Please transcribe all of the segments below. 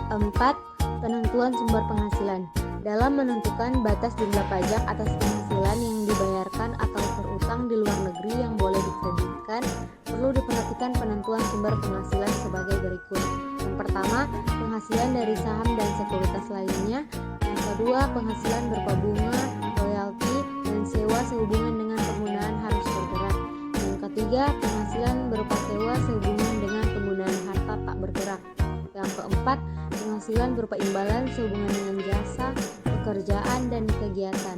4. Penentuan sumber penghasilan. Dalam menentukan batas jumlah pajak atas penghasilan yang dibayarkan atau terutang di luar negeri yang boleh dikreditkan, perlu diperhatikan penentuan sumber penghasilan sebagai berikut. Yang pertama, penghasilan dari saham dan sekuritas lainnya. Yang kedua, penghasilan berupa bunga, royalti, dan sewa sehubungan dengan penggunaan harus bergerak. Yang ketiga, penghasilan berupa sewa sehubungan dengan penggunaan harta tak bergerak. Yang keempat, penghasilan berupa imbalan sehubungan dengan jasa, pekerjaan, dan kegiatan.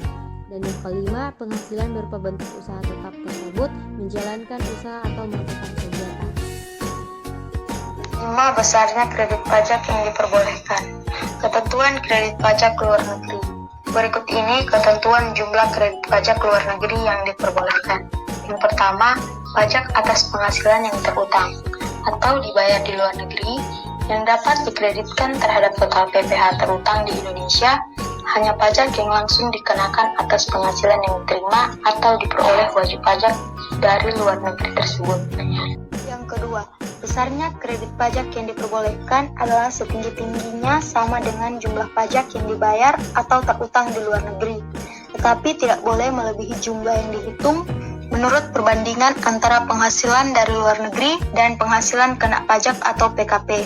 Dan yang kelima, penghasilan berupa bentuk usaha tetap tersebut, menjalankan usaha atau melakukan kegiatan. 5. Besarnya kredit pajak yang diperbolehkan. Ketentuan kredit pajak luar negeri. Berikut ini ketentuan jumlah kredit pajak luar negeri yang diperbolehkan. Yang pertama, pajak atas penghasilan yang terutang atau dibayar di luar negeri yang dapat dikreditkan terhadap total PPh terutang di Indonesia, hanya pajak yang langsung dikenakan atas penghasilan yang diterima atau diperoleh wajib pajak dari luar negeri tersebut. Yang kedua, besarnya kredit pajak yang diperbolehkan adalah setinggi-tingginya sama dengan jumlah pajak yang dibayar atau terutang di luar negeri, tetapi tidak boleh melebihi jumlah yang dihitung menurut perbandingan antara penghasilan dari luar negeri dan penghasilan kena pajak atau PKP,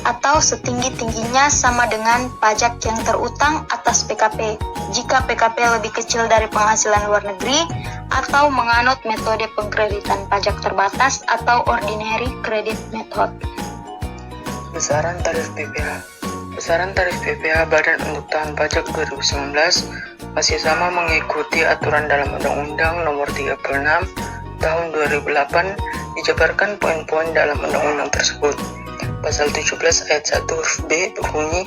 atau setinggi-tingginya sama dengan pajak yang terutang atas PKP jika PKP lebih kecil dari penghasilan luar negeri, atau menganut metode pengkreditan pajak terbatas atau ordinary credit method. Besaran tarif PPh. Besaran tarif PPh Badan untuk Tahun Pajak 2019 masih sama mengikuti aturan dalam Undang-Undang Nomor 36 Tahun 2008, dijabarkan poin-poin dalam undang-undang tersebut. Pasal 17 ayat 1 huruf B berbunyi,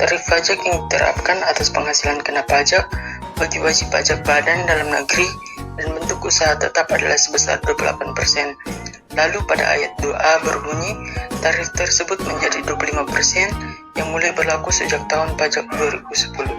tarif pajak yang diterapkan atas penghasilan kena pajak bagi wajib pajak badan dalam negeri dan bentuk usaha tetap adalah sebesar 28%. Lalu pada ayat 2A berbunyi, tarif tersebut menjadi 25% yang mulai berlaku sejak tahun pajak 2010.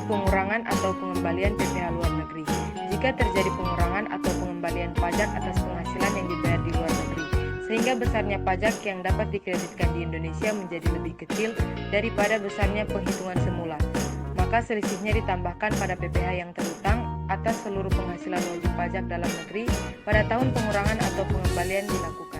Pengurangan atau pengembalian PPh luar negeri. Jika terjadi pengurangan atau pengembalian pajak atas penghasilan yang dibayar di luar negeri, sehingga besarnya pajak yang dapat dikreditkan di Indonesia menjadi lebih kecil daripada besarnya penghitungan semula, maka selisihnya ditambahkan pada PPh yang terutang atas seluruh penghasilan wajib pajak dalam negeri pada tahun pengurangan atau pengembalian dilakukan.